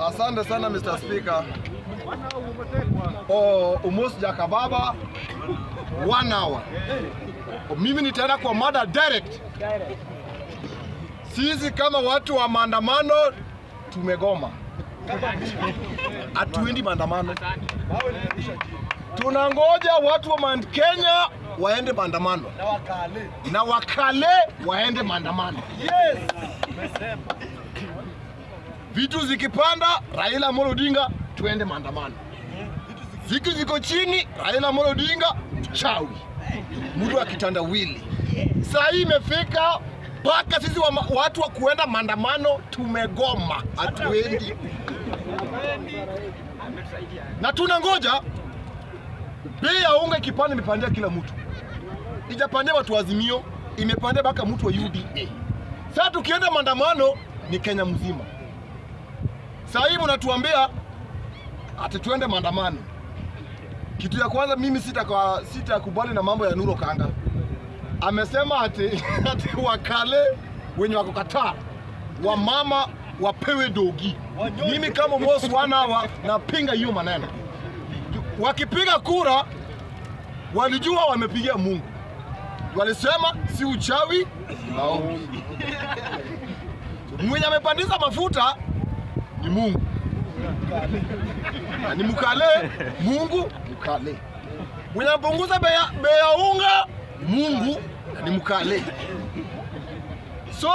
Asante sana Mr. Speaker. Omosh Jakababa 1 hour. Mimi nitaenda kwa mada direct. Sisi kama watu wa maandamano tumegoma. Hatuendi maandamano. Tunangoja watu wa Mount Kenya waende maandamano. Na wakale waende maandamano. Yes. Vitu zikipanda, Raila Amolo Odinga tuende maandamano. Vitu ziko chini, Raila Amolo Odinga chawi. Mtu akitandawili. Saa hii imefika mpaka sisi watu wa kuenda maandamano tumegoma, hatuendi. Na tunangoja bei ya unga kipande imepandia kila mtu. Ijapandia watu wa Azimio, imepandia mpaka mtu wa UDA. Sasa tukienda maandamano ni Kenya mzima. Sasa hivi mnatuambia ati tuende maandamano. Kitu ya kwanza mimi sitakubali na mambo ya Nuro Kanga. Amesema ati wakale wenye wako Qatar wa mama wapewe dogi. Mimi kama Omosh 1 hour napinga hiyo maneno. Wakipiga kura walijua wamepigia Mungu. Walisema si uchawi maombi. Mwenye amepandisha mafuta ni Mungu. Ni mkale, Mungu mkale. Mwenye amepunguza bei ya unga Mungu ni mkale. So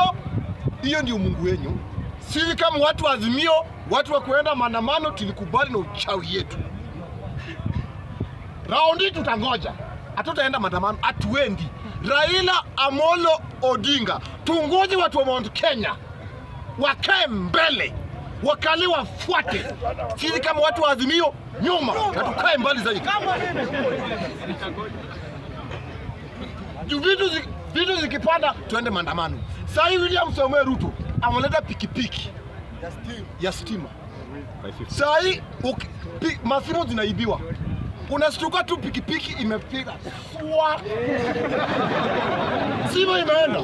hiyo ndio Mungu wenyu. Sisi kama watu wa Azimio, watu wa kuenda maandamano tulikubali na uchawi yetu. Raundi tutangoja. Hatutaenda maandamano, hatuendi. Raila Amolo Odinga, tungoje watu wa Mount Kenya wakae mbele, wakali wafuate. Sisi kama watu wa Azimio nyuma, na tukae mbali zaidi. Vitu zikipanda tuende maandamano. Sasa hivi William Ruto ameleta pikipiki ya stima. Sasa hii masimu zinaibiwa. Unastuka tu pikipiki imepiga. Sima imeenda.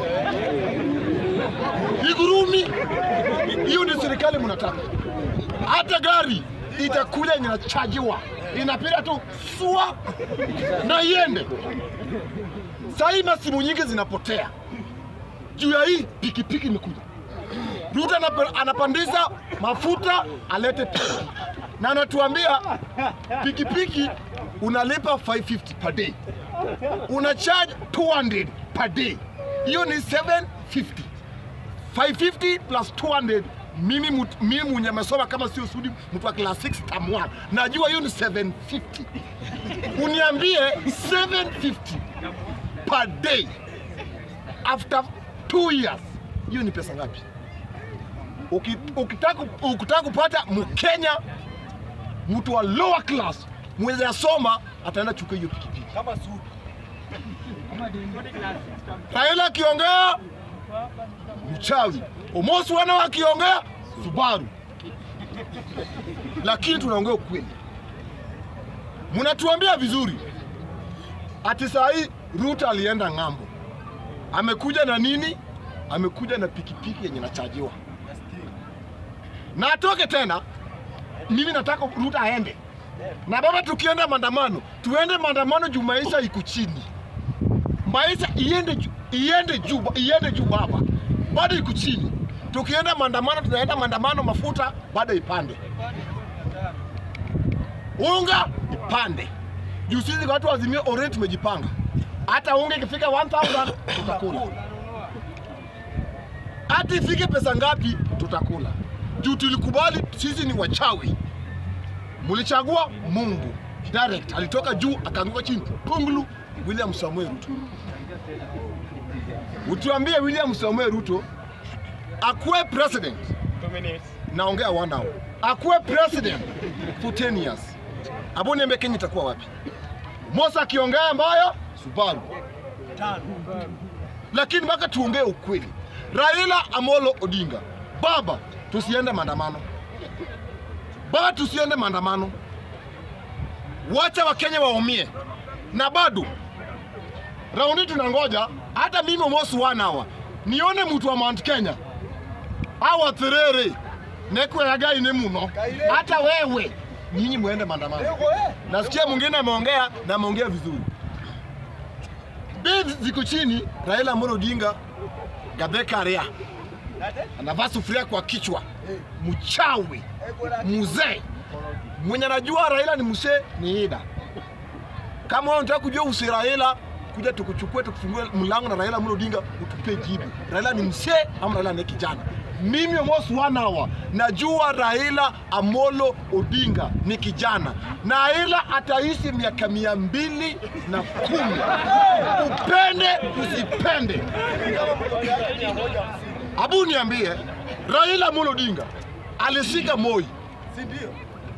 Igurumi. Hiyo ndio serikali mnataka. Hata gari itakuja inachajiwa. Inapiga tu na iende. Sasa hii masimu nyingi zinapotea. Juu ya hii pikipiki imekuja. Ruto anapandisha mafuta alete pikipiki. Na anatuambia pikipiki unalipa 550 per day. Una charge 200 per day. Hiyo ni 750. 550 plus 200. Mimi mwenye nimesoma kama sio sudi mtu wa class 6 term 1. Najua hiyo ni 750. Uniambie 750 per day after 2 years. Hiyo ni pesa ngapi? Ukitaka kupata Mkenya mtu wa lower class mwenye asoma ataenda chukua hiyo pikipiki. Kama Sudi. Raila akiongea mchawi. Omosh 1 hour akiongea Subaru. Lakini tunaongea ukweli. Mnatuambia vizuri. Ati saa hii Ruto alienda ng'ambo. Amekuja na nini? Amekuja na pikipiki yenye inachajiwa. Na atoke tena. Mimi nataka Ruto aende. Na baba tukienda maandamano, tuende maandamano juu maisha iko chini. Maisha iende juu baba. Bado iko chini. Tukienda maandamano tunaenda maandamano mafuta bado ipande. Unga ipande. Juu sisi watu wa Azimio already tumejipanga. Hata unga ikifika 1000 tutakula. Hata ifike pesa ngapi tutakula. Juu tulikubali sisi ni wachawi. Mulichagua Mungu. Direct. Alitoka juu akaanguka chini. Pungulu William Samuel Ruto. Utuambie William Samuel Ruto akuwe president. 2 minutes. Naongea 1 hour. Akuwe president for 10 years. Abone mbe Kenya itakuwa wapi? Mosa akiongea mbaya Subaru. Lakini mpaka tuongee ukweli. Raila Amolo Odinga. Baba, tusiende maandamano. Baba, tusiende maandamano. Wacha Wakenya waumie. Na bado raundi tunangoja hata mimi Omosh 1 hour nione mtu wa Mount Kenya hawa Terere Neko ya gai ni muno. Hata wewe nyinyi muende maandamano. Nasikia mwingine ameongea na ameongea vizuri. Bei ziko chini, Raila Amolo Odinga Gabeka area. Anavaa sufuria kwa kichwa. Mchawi. Mzee. Mwenye anajua Raila ni mzee ni Ida. Kama unataka kujua usi Raila, kuja tukuchukue tukufungue mlango na Raila Amolo Odinga utupe jibu. Raila ni mzee ama Raila ni kijana? Mimi Omosh 1 hour najua Raila Amolo Odinga ni kijana. Na Raila ataishi miaka 210. Upende usipende. Abu niambie, Raila Amolo Odinga alishika Moi. Si ndio?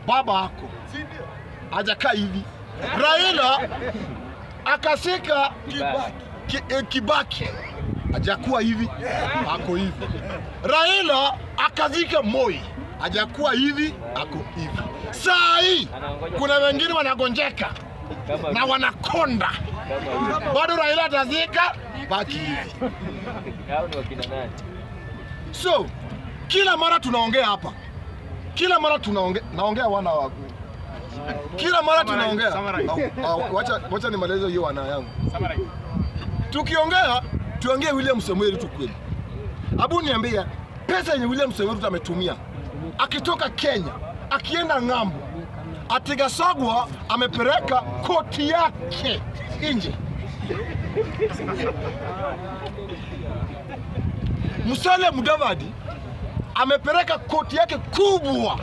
Baba yako. Si ndio? Hajakaa hivi. Raila akashika Kibaki. Hajakuwa hivi, ako hivi. Raila akazika Moi. Hajakuwa hivi, ako hivi. Saa hii kuna wengine wanagonjeka na wanakonda. Bado Raila atazika baki hivi. So, kila mara tunaongea hapa. Kila mara tunaongea, naongea wana wako. Kila mara tunaongea. Wacha nimalize hiyo wana yangu. Tukiongea, tuongee William Samuel Ruto kweli. Abu niambia, pesa yenye William Samuel Ruto ametumia akitoka Kenya, akienda ng'ambo, Atigasagwa amepeleka koti yake nje. Musalia Mudavadi amepeleka koti yake kubwa.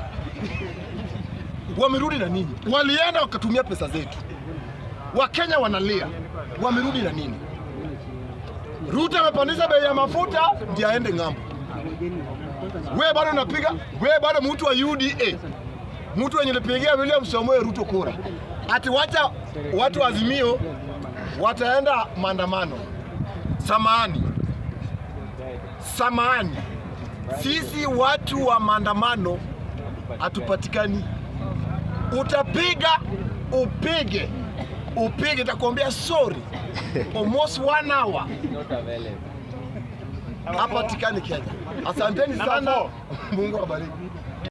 Wamerudi na nini? Walienda wakatumia pesa zetu. Wakenya wanalia. Wamerudi na nini? Ruto amepandisha bei ya mafuta ndio aende ng'ambo. Wewe bado unapiga, wewe bado mtu wa UDA. Mtu wenye lipigia William Samuel Ruto kura. Ati wacha watu wa Azimio wataenda maandamano. Samahani. Sisi watu wa maandamano hatupatikani. Utapiga, upige takwambia sorry. Almost 1 hour. Hapatikani Kenya. Asanteni sana. Mungu awabariki.